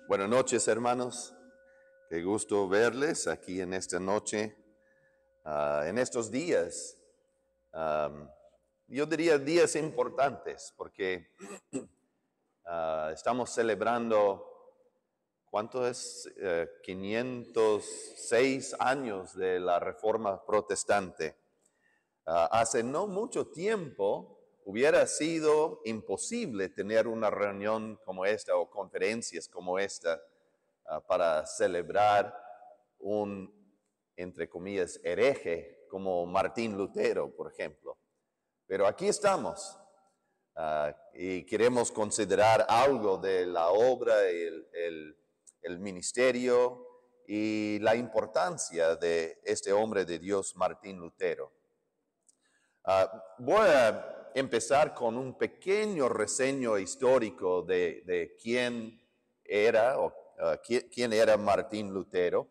Buenas noches, hermanos. Qué gusto verles aquí en esta noche, en estos días. am, yo diría días importantes, porque estamos celebrando, ¿cuánto es? 506 años de la Reforma Protestante. Hace no mucho tiempo hubiera sido imposible tener una reunión como esta o conferencias como esta para celebrar un, entre comillas, hereje como Martín Lutero, por ejemplo. Pero aquí estamos y queremos considerar algo de la obra, el ministerio y la importancia de este hombre de Dios, Martín Lutero. Voy a empezar con un pequeño reseño histórico de quién era quién era Martín Lutero,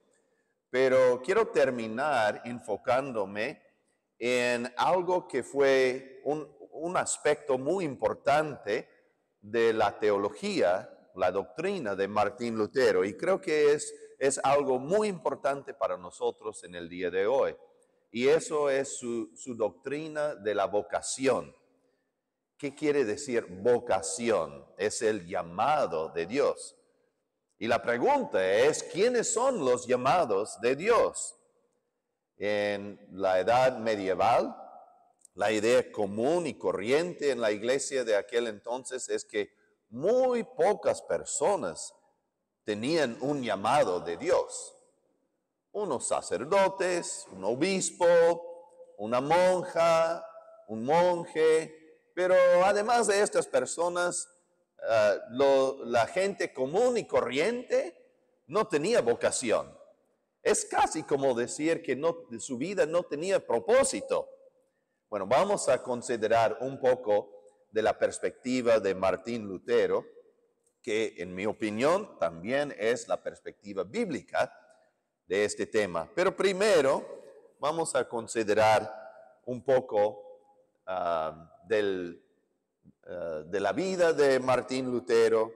pero quiero terminar enfocándome en algo que fue un aspecto muy importante de la teología, la doctrina de Martín Lutero, y creo que es algo muy importante para nosotros en el día de hoy. Y eso es su doctrina de la vocación. ¿Qué quiere decir vocación? Es el llamado de Dios. Y la pregunta es, ¿quiénes son los llamados de Dios? En la edad medieval, la idea común y corriente en la iglesia de aquel entonces es que muy pocas personas tenían un llamado de Dios. Unos sacerdotes, un obispo, una monja, un monje, pero además de estas personas, la gente común y corriente no tenía vocación. Es casi como decir que su vida no tenía propósito. Bueno, vamos a considerar un poco de la perspectiva de Martín Lutero, que en mi opinión también es la perspectiva bíblica de este tema. Pero primero vamos a considerar un poco de la vida de Martín Lutero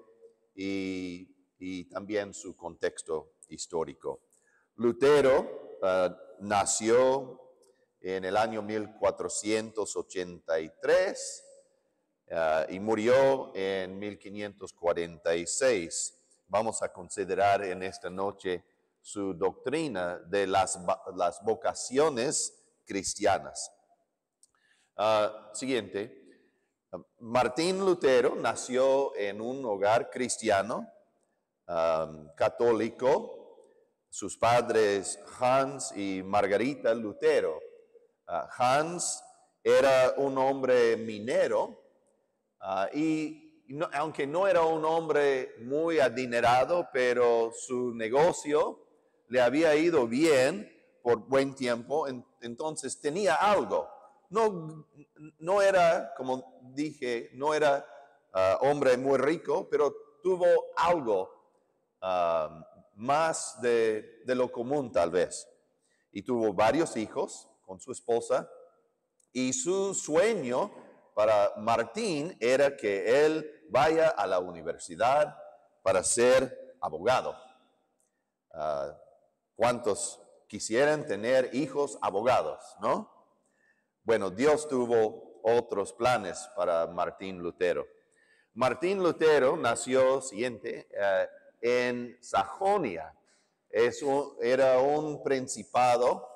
y también su contexto histórico. Lutero nació en el año 1483 y murió en 1546. Vamos a considerar en esta noche su doctrina de las vocaciones cristianas. Siguiente. Martín Lutero nació en un hogar cristiano, católico. Sus padres Hans y Margarita Lutero. Hans era un hombre minero y aunque no era un hombre muy adinerado, pero su negocio le había ido bien por buen tiempo, entonces tenía algo. No era, como dije, no era hombre muy rico, pero tuvo algo más de lo común tal vez. Y tuvo varios hijos con su esposa, y su sueño para Martín era que él vaya a la universidad para ser abogado. ¿Cuántos quisieran tener hijos abogados, no? Bueno, Dios tuvo otros planes para Martín Lutero. Martín Lutero nació, en Sajonia. Era un principado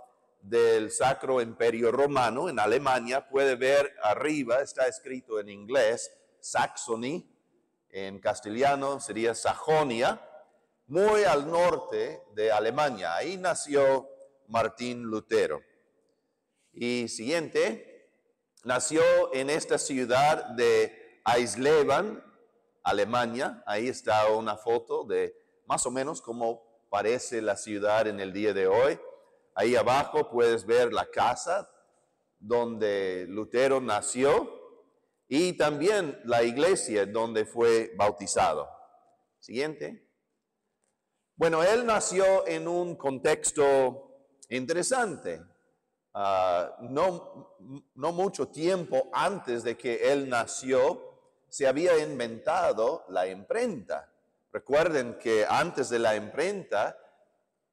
del Sacro Imperio Romano en Alemania. Puede ver arriba, está escrito en inglés, Saxony, en castellano sería Sajonia, muy al norte de Alemania. Ahí nació Martín Lutero. Y nació en esta ciudad de Eisleben, Alemania. Ahí está una foto de más o menos cómo parece la ciudad en el día de hoy. Ahí abajo puedes ver la casa donde Lutero nació y también la iglesia donde fue bautizado. Siguiente. Bueno, él nació en un contexto interesante. No mucho tiempo antes de que él nació, se había inventado la imprenta. Recuerden que antes de la imprenta,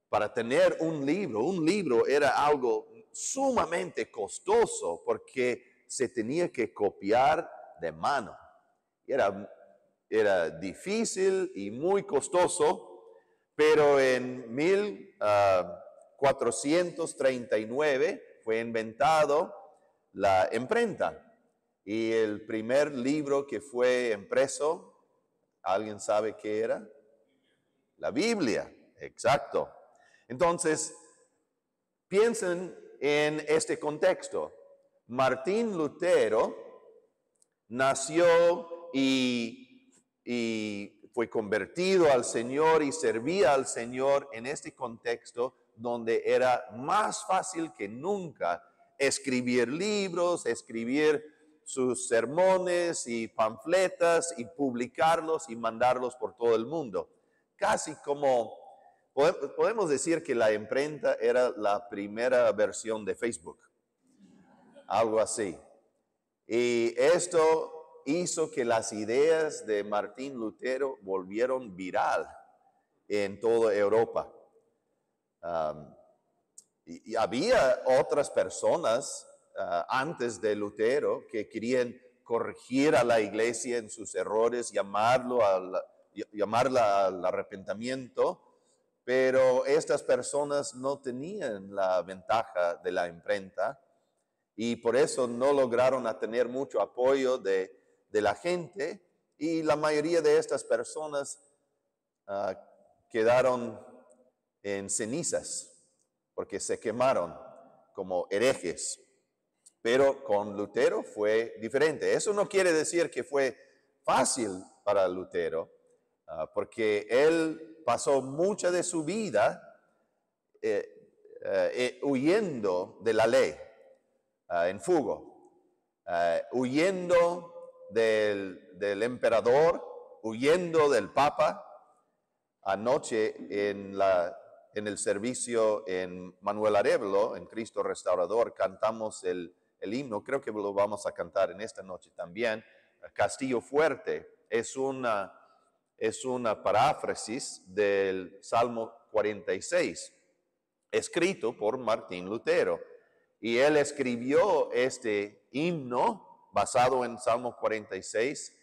para tener un libro era algo sumamente costoso porque se tenía que copiar de mano. Era difícil y muy costoso, pero en 1439 fue inventado la imprenta. Y el primer libro que fue impreso, ¿alguien sabe qué era? La Biblia, exacto. Entonces, piensen en este contexto. Martín Lutero nació y fue convertido al Señor y servía al Señor en este contexto donde era más fácil que nunca escribir libros, escribir sus sermones y panfletas y publicarlos y mandarlos por todo el mundo. Casi como, podemos decir que la imprenta era la primera versión de Facebook, algo así. Y esto hizo que las ideas de Martín Lutero volvieron viral en toda Europa. Y había otras personas antes de Lutero que querían corregir a la iglesia en sus errores, llamarla al arrepentimiento, pero estas personas no tenían la ventaja de la imprenta y por eso no lograron tener mucho apoyo de la gente, y la mayoría de estas personas quedaron en cenizas porque se quemaron como herejes. Pero con Lutero fue diferente. Eso no quiere decir que fue fácil para Lutero, porque él pasó mucha de su vida huyendo de la ley, en fugo, huyendo del emperador, huyendo del papa. Anoche en el servicio en Manuel Arevalo, en Cristo Restaurador, cantamos el himno, creo que lo vamos a cantar en esta noche también. Castillo Fuerte es una paráfrasis del Salmo 46, escrito por Martín Lutero. Y él escribió este himno basado en Salmo 46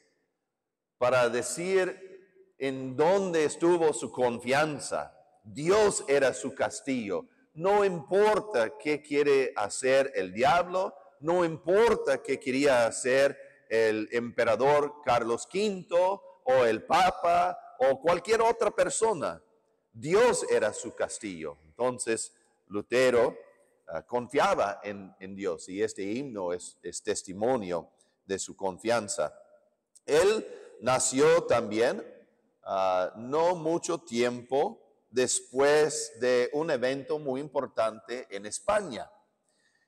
para decir en dónde estuvo su confianza. Dios era su castillo. No importa qué quiere hacer el diablo, no importa qué quería hacer el emperador Carlos V o el Papa o cualquier otra persona. Dios era su castillo. Entonces, Lutero confiaba en Dios, y este himno es testimonio de su confianza. Él nació también no mucho tiempo después de un evento muy importante en España.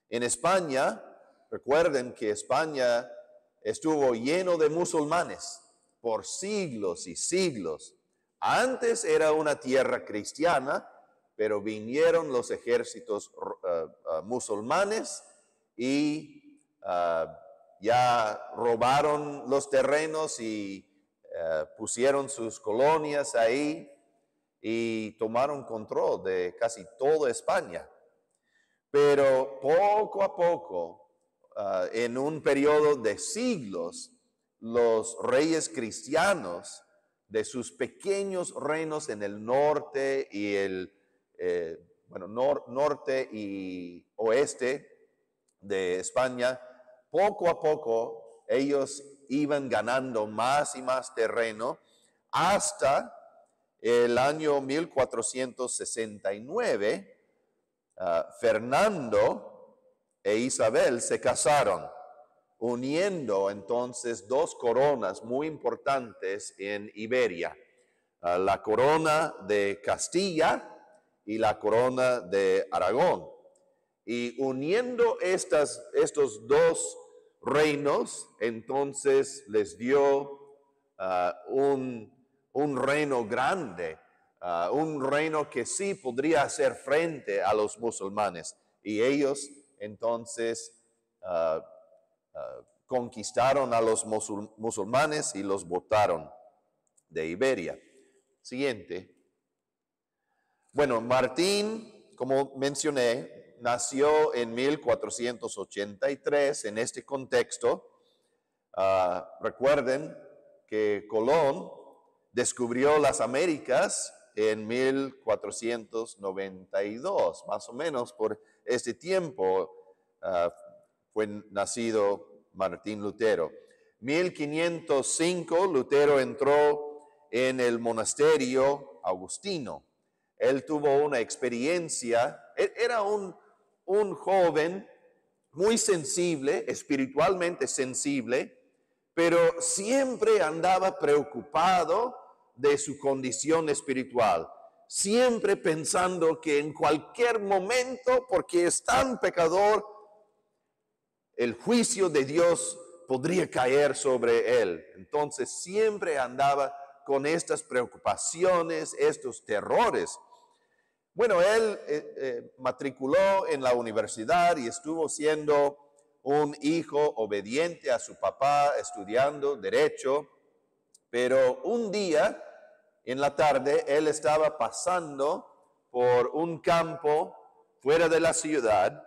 En España, recuerden que España estuvo lleno de musulmanes por siglos y siglos. Antes era una tierra cristiana, pero vinieron los ejércitos musulmanes y ya robaron los terrenos y pusieron sus colonias ahí y tomaron control de casi toda España. Pero poco a poco, en un periodo de siglos, los reyes cristianos de sus pequeños reinos en el norte y norte y oeste de España, poco a poco ellos iban ganando más y más terreno hasta el año 1469. Fernando e Isabel se casaron, uniendo entonces dos coronas muy importantes en Iberia, la corona de Castilla y la corona de Aragón. Y uniendo estos dos reinos, entonces les dio un reino grande, un reino que sí podría hacer frente a los musulmanes. Y ellos entonces conquistaron a los musulmanes y los botaron de Iberia. siguiente. Bueno, Martín, como mencioné, nació en 1483 en este contexto. Recuerden que Colón descubrió las Américas en 1492, más o menos por este tiempo fue nacido Martín Lutero. 1505 Lutero entró en el monasterio agustino. Él tuvo una experiencia, era un joven muy sensible, espiritualmente sensible, pero siempre andaba preocupado de su condición espiritual, siempre pensando que en cualquier momento, porque es tan pecador, el juicio de Dios podría caer sobre él. Entonces siempre andaba con estas preocupaciones, estos terrores. Bueno, él matriculó en la universidad y estuvo siendo un hijo obediente a su papá, estudiando derecho, pero un día en la tarde él estaba pasando por un campo fuera de la ciudad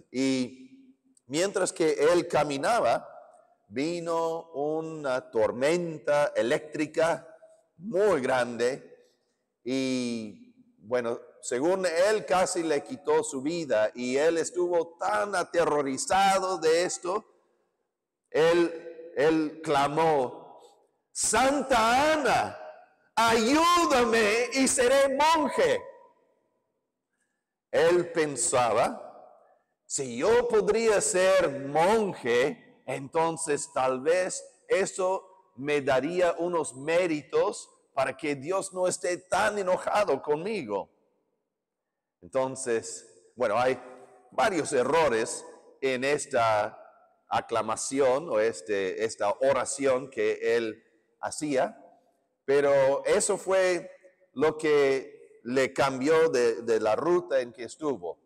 y mientras que él caminaba, vino una tormenta eléctrica muy grande y bueno, según él casi le quitó su vida y él estuvo tan aterrorizado de esto, él clamó, Santa Ana, ayúdame y seré monje. Él pensaba, si yo podría ser monje, entonces tal vez eso me daría unos méritos para que Dios no esté tan enojado conmigo. Entonces, bueno, hay varios errores en esta aclamación o esta oración que él hacía, pero eso fue lo que le cambió de la ruta en que estuvo.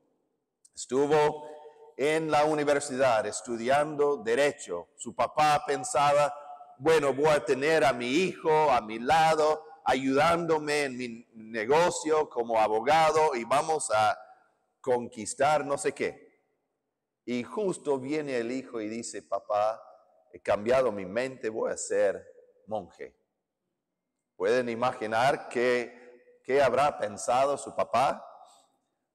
Estuvo en la universidad estudiando derecho. Su papá pensaba, bueno, voy a tener a mi hijo a mi lado, ayudándome en mi negocio como abogado y vamos a conquistar no sé qué. Y justo viene el hijo y dice, papá, he cambiado mi mente, voy a ser monje. ¿Pueden imaginar qué habrá pensado su papá?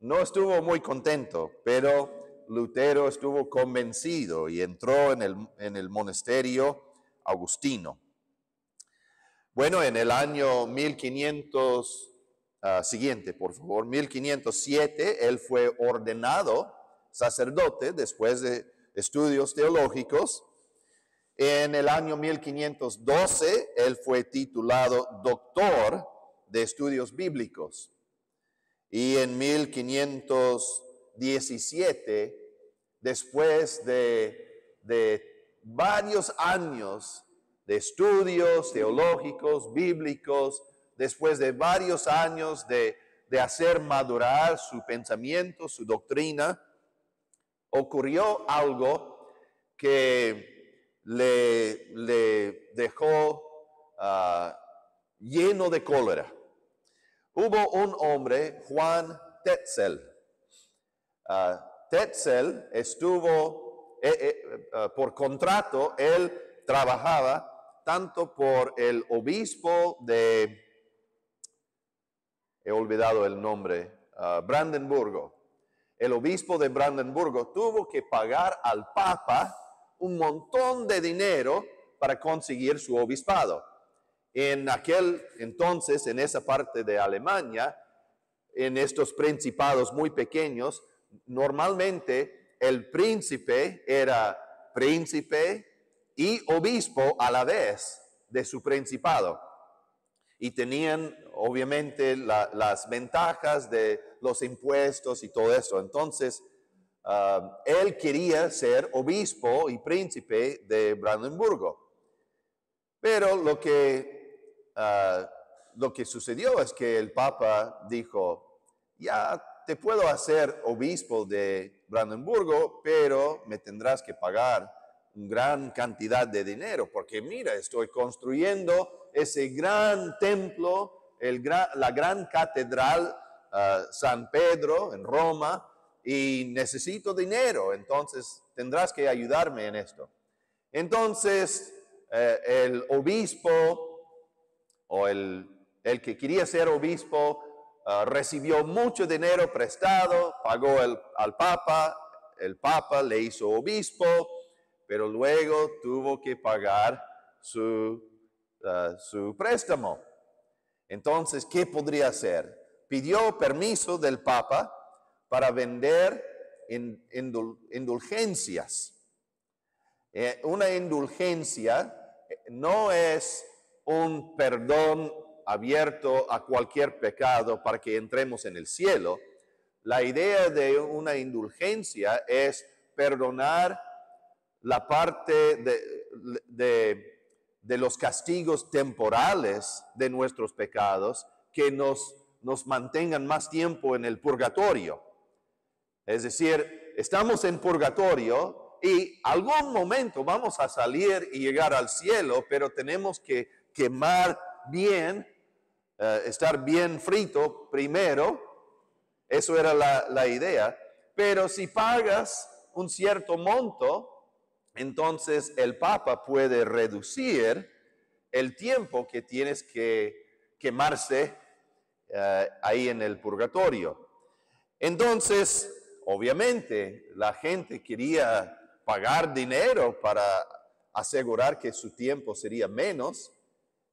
No estuvo muy contento, pero Lutero estuvo convencido y entró en el monasterio agustino. Bueno, en el año 1500, siguiente, por favor, 1507, él fue ordenado sacerdote después de estudios teológicos. En el año 1512, él fue titulado doctor de estudios bíblicos. Y en 1517, después de varios años de estudios teológicos, bíblicos, después de varios años de hacer madurar su pensamiento, su doctrina, ocurrió algo que le dejó lleno de cólera. Hubo un hombre, Juan Tetzel. Tetzel estuvo, por contrato, él trabajaba tanto por el obispo de, he olvidado el nombre, Brandenburgo. El obispo de Brandenburgo tuvo que pagar al Papa un montón de dinero para conseguir su obispado. En aquel entonces, en esa parte de Alemania, en estos principados muy pequeños, normalmente el príncipe era príncipe y obispo a la vez de su principado. Y tenían obviamente las ventajas de los impuestos y todo eso. Entonces, él quería ser obispo y príncipe de Brandenburgo. Pero lo que sucedió es que el Papa dijo, ya te puedo hacer obispo de Brandenburgo, pero me tendrás que pagar una gran cantidad de dinero, porque mira, estoy construyendo ese gran templo, la gran catedral San Pedro en Roma, y necesito dinero, entonces tendrás que ayudarme en esto. Entonces el obispo o el que quería ser obispo recibió mucho dinero prestado, pagó al Papa, el Papa le hizo obispo, pero luego tuvo que pagar su préstamo. Entonces, ¿qué podría hacer? Pidió permiso del Papa para vender indulgencias. Una indulgencia no es un perdón abierto a cualquier pecado para que entremos en el cielo. La idea de una indulgencia es perdonar la parte de los castigos temporales de nuestros pecados que nos mantengan más tiempo en el purgatorio. Es decir, estamos en purgatorio y algún momento vamos a salir y llegar al cielo, pero tenemos que quemar bien, estar bien frito primero. Eso era la idea. Pero si pagas un cierto monto, entonces el Papa puede reducir el tiempo que tienes que quemarse ahí en el purgatorio. Entonces, obviamente, la gente quería pagar dinero para asegurar que su tiempo sería menos.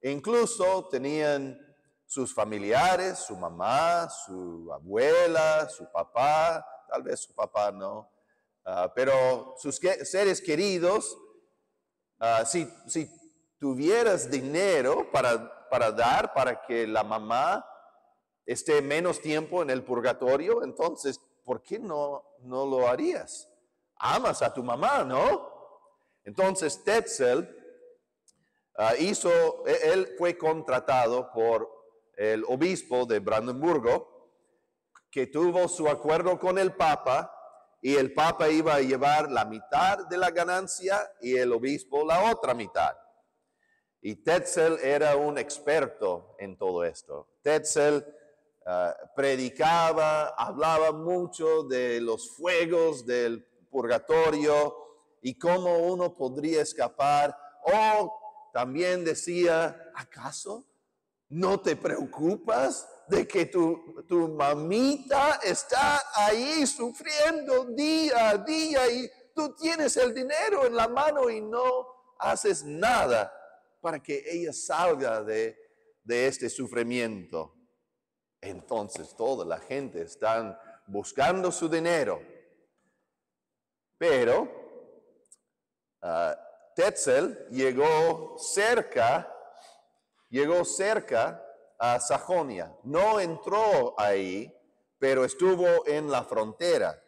E incluso tenían sus familiares, su mamá, su abuela, su papá, tal vez su papá no, pero sus seres queridos, si tuvieras dinero para dar para que la mamá esté menos tiempo en el purgatorio, entonces, ¿por qué no lo harías? Amas a tu mamá, ¿no? Entonces Tetzel él fue contratado por el obispo de Brandenburgo, que tuvo su acuerdo con el Papa, y el Papa iba a llevar la mitad de la ganancia y el obispo la otra mitad. Y Tetzel era un experto en todo esto. Tetzel predicaba, hablaba mucho de los fuegos del purgatorio y cómo uno podría escapar. También decía, ¿acaso no te preocupas de que tu mamita está ahí sufriendo día a día y tú tienes el dinero en la mano y no haces nada para que ella salga de este sufrimiento? Entonces toda la gente está buscando su dinero. Pero Tetzel llegó cerca a Sajonia. No entró ahí, pero estuvo en la frontera.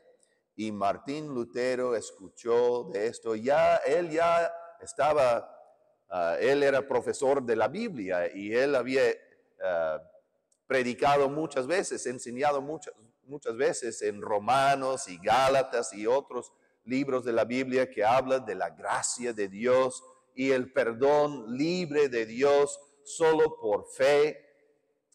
Y Martín Lutero escuchó de esto. Él era profesor de la Biblia y él había predicado muchas veces, enseñado muchas veces en Romanos y Gálatas y otros libros de la Biblia que hablan de la gracia de Dios y el perdón libre de Dios solo por fe.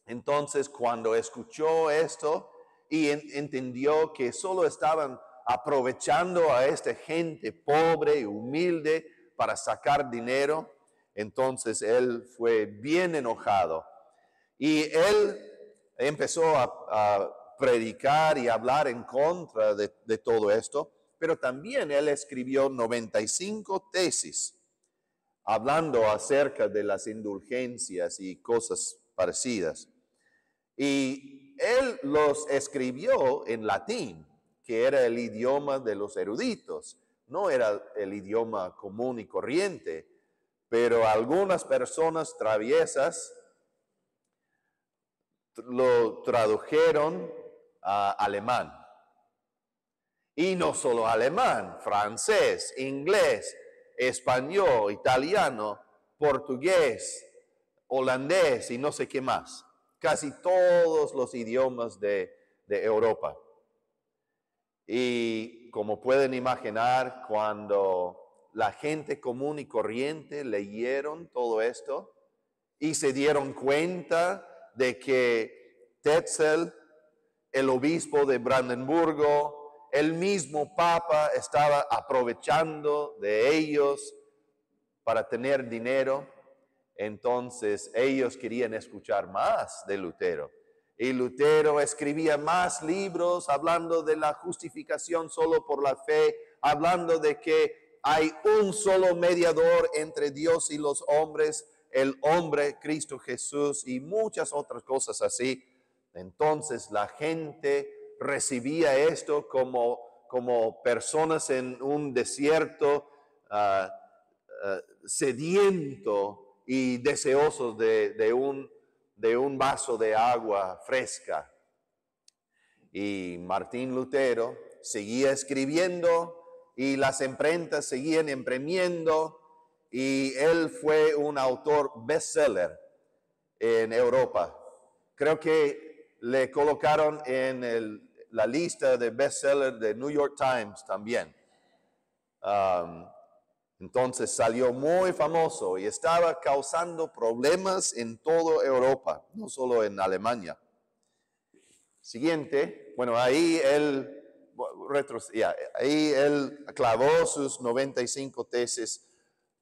Entonces, cuando escuchó esto y entendió que solo estaban aprovechando a esta gente pobre y humilde para sacar dinero, entonces él fue bien enojado. Y él empezó a predicar y hablar en contra de todo esto, pero también él escribió 95 tesis hablando acerca de las indulgencias y cosas parecidas. Y él los escribió en latín, que era el idioma de los eruditos, no era el idioma común y corriente, pero algunas personas traviesas lo tradujeron a alemán. Y no solo alemán, francés, inglés, español, italiano, portugués, holandés y no sé qué más. Casi todos los idiomas de Europa. Y como pueden imaginar, cuando la gente común y corriente leyeron todo esto, y se dieron cuenta de que Tetzel, el obispo de Brandenburgo, el mismo Papa, estaba aprovechando de ellos para tener dinero. Entonces ellos querían escuchar más de Lutero. Y Lutero escribía más libros hablando de la justificación solo por la fe, hablando de que hay un solo mediador entre Dios y los hombres, el hombre Cristo Jesús, y muchas otras cosas así. Entonces la gente recibía esto como personas en un desierto sediento y deseosos de un vaso de agua fresca. Y Martín Lutero seguía escribiendo y las imprentas seguían imprimiendo, y él fue un autor bestseller en Europa. Creo que le colocaron en la lista de bestseller de New York Times también. Entonces salió muy famoso y estaba causando problemas en toda Europa, no solo en Alemania. Siguiente, bueno, ahí él clavó sus 95 tesis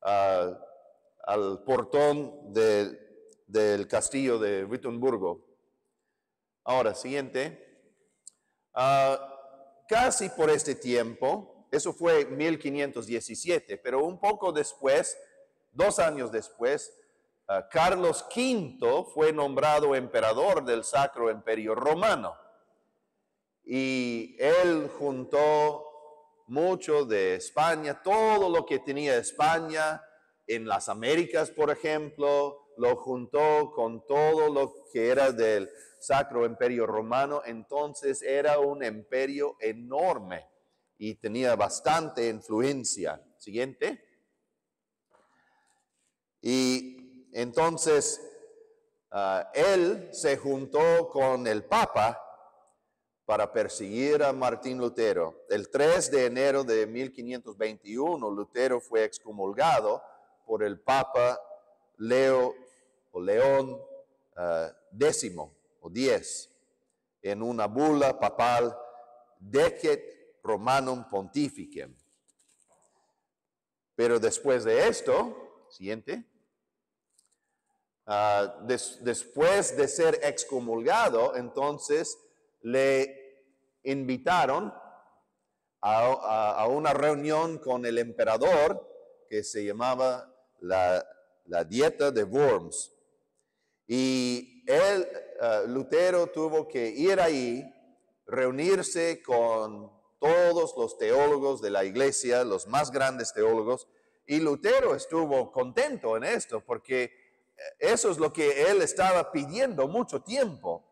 al portón del castillo de Wittenbergo. Ahora, siguiente. Casi por este tiempo, eso fue 1517, pero un poco después, 2 años después, Carlos V fue nombrado emperador del Sacro Imperio Romano. Y él juntó mucho de España, todo lo que tenía España en las Américas, por ejemplo, lo juntó con todo lo que era del Sacro Imperio Romano. Entonces era un imperio enorme y tenía bastante influencia. Siguiente. Y entonces él se juntó con el Papa para perseguir a Martín Lutero. El 3 de enero de 1521, Lutero fue excomulgado por el Papa León X o 10 en una bula papal Decet Romanum Pontificem. Pero después de esto, siguiente, después de ser excomulgado, entonces le invitaron a una reunión con el emperador que se llamaba la Dieta de Worms. Y Lutero tuvo que ir ahí, reunirse con todos los teólogos de la iglesia, los más grandes teólogos, y Lutero estuvo contento en esto, porque eso es lo que él estaba pidiendo mucho tiempo.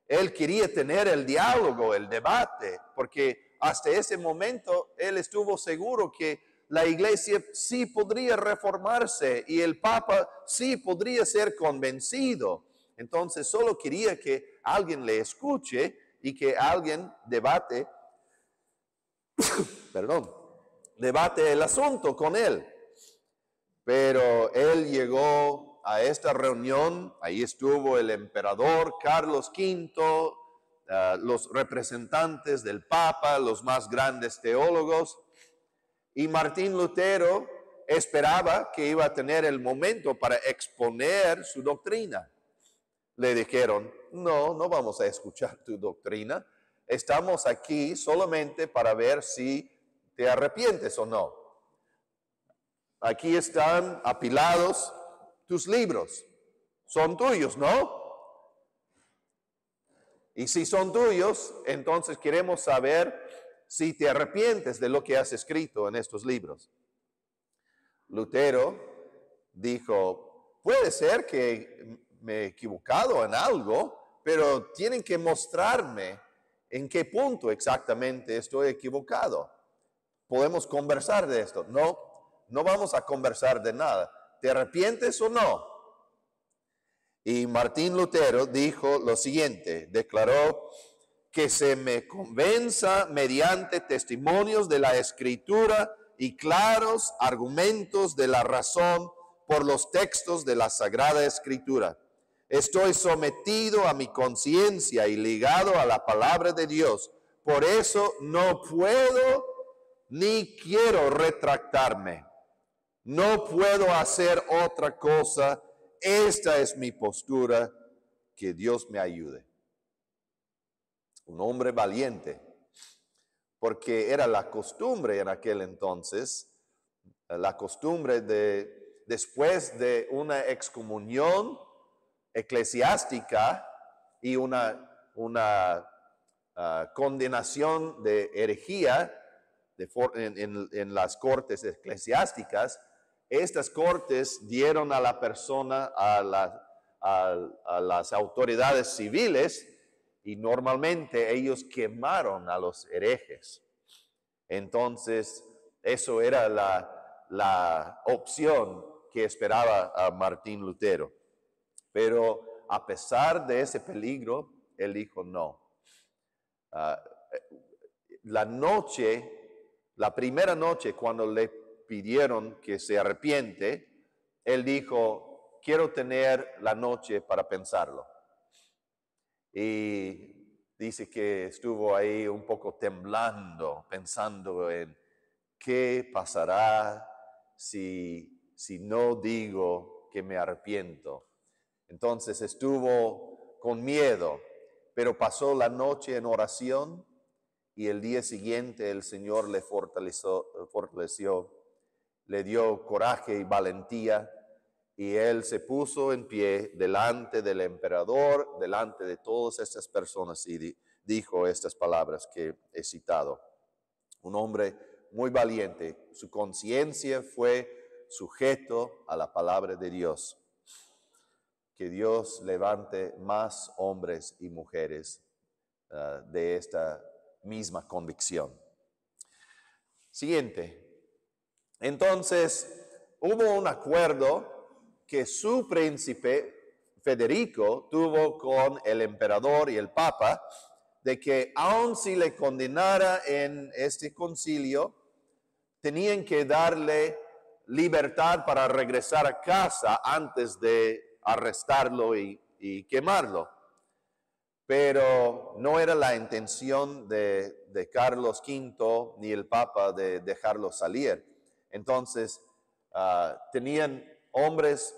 Él quería tener el diálogo, el debate, porque hasta ese momento él estuvo seguro que la iglesia sí podría reformarse y el Papa sí podría ser convencido. Entonces solo quería que alguien le escuche y que alguien debate el asunto con él. Pero él llegó a esta reunión, ahí estuvo el emperador Carlos V, los representantes del Papa, los más grandes teólogos, y Martín Lutero esperaba que iba a tener el momento para exponer su doctrina. Le dijeron, no vamos a escuchar tu doctrina, estamos aquí solamente para ver si te arrepientes o no. Aquí están apilados tus libros, son tuyos, ¿no? Y si son tuyos, entonces queremos saber si te arrepientes de lo que has escrito en estos libros. Lutero dijo, puede ser que me he equivocado en algo, pero tienen que mostrarme en qué punto exactamente estoy equivocado. Podemos conversar de esto. No vamos a conversar de nada. ¿Te arrepientes o no? Y Martín Lutero dijo lo siguiente, declaró que se me convenza mediante testimonios de la Escritura y claros argumentos de la razón por los textos de la Sagrada Escritura. Estoy sometido a mi conciencia y ligado a la palabra de Dios. Por eso no puedo ni quiero retractarme. No puedo hacer otra cosa. Esta es mi postura. Que Dios me ayude. Un hombre valiente, porque era la costumbre en aquel entonces, la costumbre de, después de una excomunión eclesiástica y una condenación de herejía en las cortes eclesiásticas, estas cortes dieron a la persona, a las autoridades civiles, y normalmente ellos quemaron a los herejes. Entonces, eso era la opción que esperaba a Martín Lutero. Pero a pesar de ese peligro, él dijo no. La primera noche cuando le pidieron que se arrepiente, él dijo, quiero tener la noche para pensarlo. Y dice que estuvo ahí un poco temblando, pensando en qué pasará si no digo que me arrepiento. Entonces estuvo con miedo, pero pasó la noche en oración y el día siguiente el Señor le fortaleció, le dio coraje y valentía. Y él se puso en pie delante del emperador, delante de todas estas personas y dijo estas palabras que he citado. Un hombre muy valiente, su conciencia fue sujeto a la palabra de Dios. Que Dios levante más hombres y mujeres de esta misma convicción. Siguiente. Entonces, hubo un acuerdo que su príncipe Federico tuvo con el emperador y el papa, de que aun si le condenara en este concilio, tenían que darle libertad para regresar a casa antes de arrestarlo y quemarlo. Pero no era la intención de Carlos V ni el papa de dejarlo salir. Entonces, tenían hombres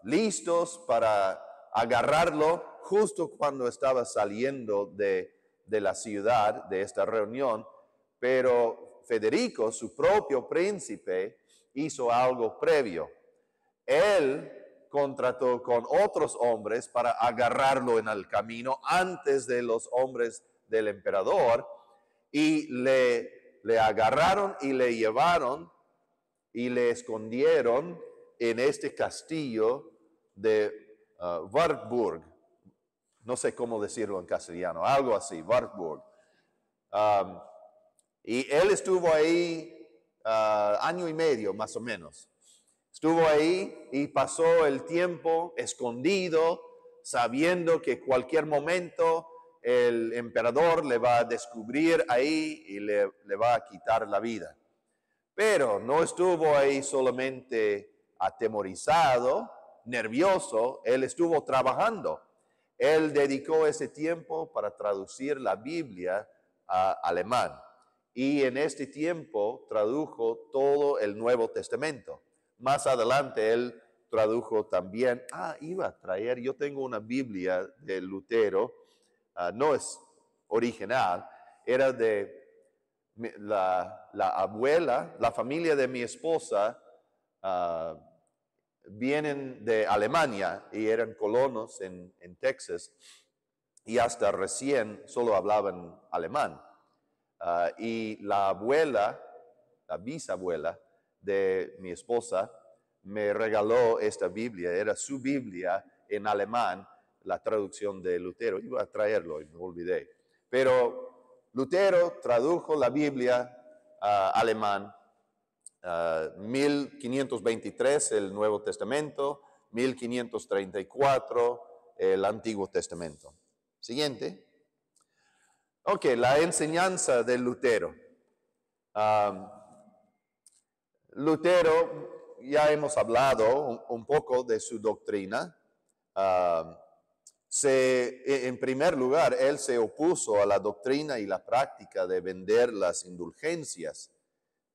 listos para agarrarlo justo cuando estaba saliendo de la ciudad, de esta reunión, pero Federico, su propio príncipe, hizo algo previo. Él contrató con otros hombres para agarrarlo en el camino antes de los hombres del emperador y le agarraron y le llevaron y le escondieron en este castillo de Wartburg. No sé cómo decirlo en castellano, algo así, Wartburg. Y él estuvo ahí año y medio más o menos. Estuvo ahí y pasó el tiempo escondido, sabiendo que cualquier momento el emperador le va a descubrir ahí y le va a quitar la vida. Pero no estuvo ahí solamente atemorizado, nervioso, él estuvo trabajando. Él dedicó ese tiempo para traducir la Biblia a alemán. Y en este tiempo tradujo todo el Nuevo Testamento. Más adelante él tradujo también, iba a traer, yo tengo una Biblia de Lutero, no es original, era de la abuela, la familia de mi esposa, vienen de Alemania y eran colonos en Texas y hasta recién solo hablaban alemán. Y la abuela, la bisabuela de mi esposa, me regaló esta Biblia, era su Biblia en alemán, la traducción de Lutero. Iba a traerlo y me olvidé. Pero Lutero tradujo la Biblia alemán, 1523 el Nuevo Testamento, 1534 el Antiguo Testamento. Siguiente. Ok, la enseñanza de Lutero. Lutero ya hemos hablado un poco de su doctrina. En primer lugar, él se opuso a la doctrina y la práctica de vender las indulgencias.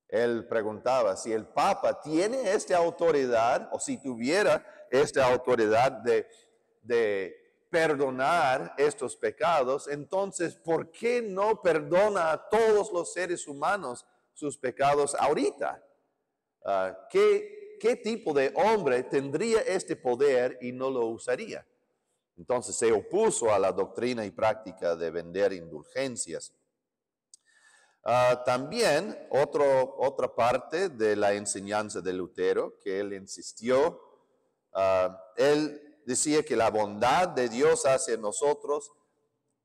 Él preguntaba si el Papa tiene esta autoridad, o si tuviera esta autoridad de perdonar estos pecados, entonces, ¿por qué no perdona a todos los seres humanos sus pecados ahorita? ¿Qué tipo de hombre tendría este poder y no lo usaría? Entonces se opuso a la doctrina y práctica de vender indulgencias. También otra parte de la enseñanza de Lutero que él insistió, él decía que la bondad de Dios hacia nosotros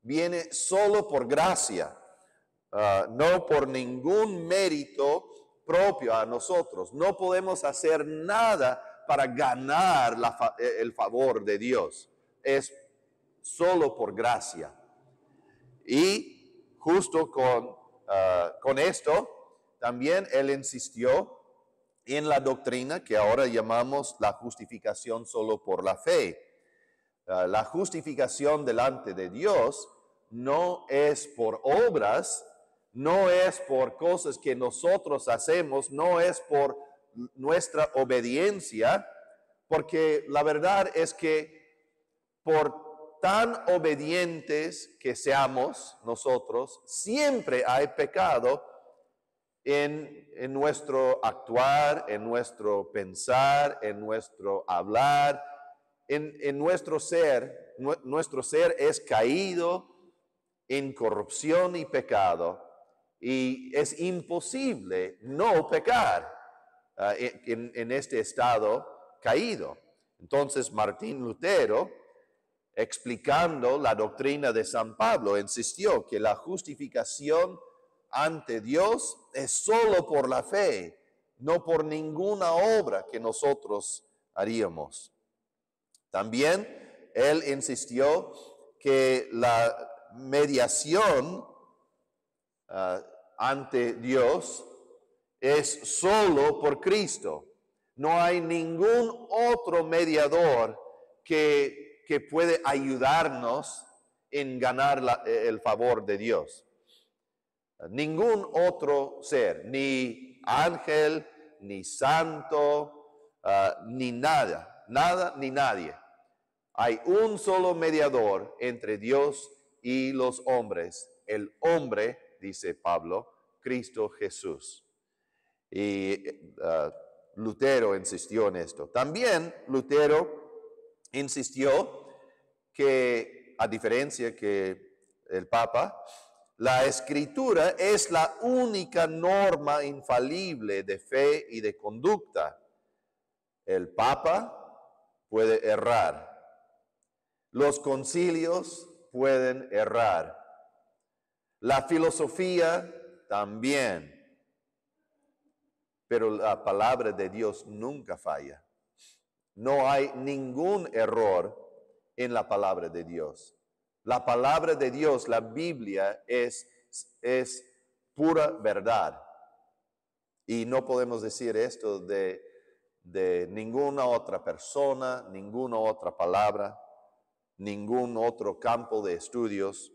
viene solo por gracia, no por ningún mérito propio a nosotros. No podemos hacer nada para ganar el favor de Dios. Es solo por gracia. Y justo con esto, también él insistió en la doctrina que ahora llamamos la justificación solo por la fe. La justificación delante de Dios no es por obras, no es por cosas que nosotros hacemos, no es por nuestra obediencia, porque la verdad es que por tan obedientes que seamos nosotros, siempre hay pecado en nuestro actuar, en nuestro pensar, en nuestro hablar, en nuestro ser. Nuestro ser es caído en corrupción y pecado, y es imposible no pecar en este estado caído. Entonces Martín Lutero, explicando la doctrina de San Pablo, insistió que la justificación ante Dios es solo por la fe, no por ninguna obra que nosotros haríamos. También él insistió que la mediación ante Dios es solo por Cristo. No hay ningún otro mediador que puede ayudarnos en ganar el favor de Dios. Ningún otro ser, ni ángel, ni santo, ni nada ni nadie. Hay un solo mediador entre Dios y los hombres, el hombre, dice Pablo, Cristo Jesús. Y Lutero insistió en esto. También Lutero insistió que, a diferencia que el Papa, la Escritura es la única norma infalible de fe y de conducta. El Papa puede errar. Los concilios pueden errar. La filosofía también. Pero la palabra de Dios nunca falla. No hay ningún error en la palabra de Dios. La palabra de Dios, la Biblia, es pura verdad. Y no podemos decir esto de ninguna otra persona, ninguna otra palabra, ningún otro campo de estudios.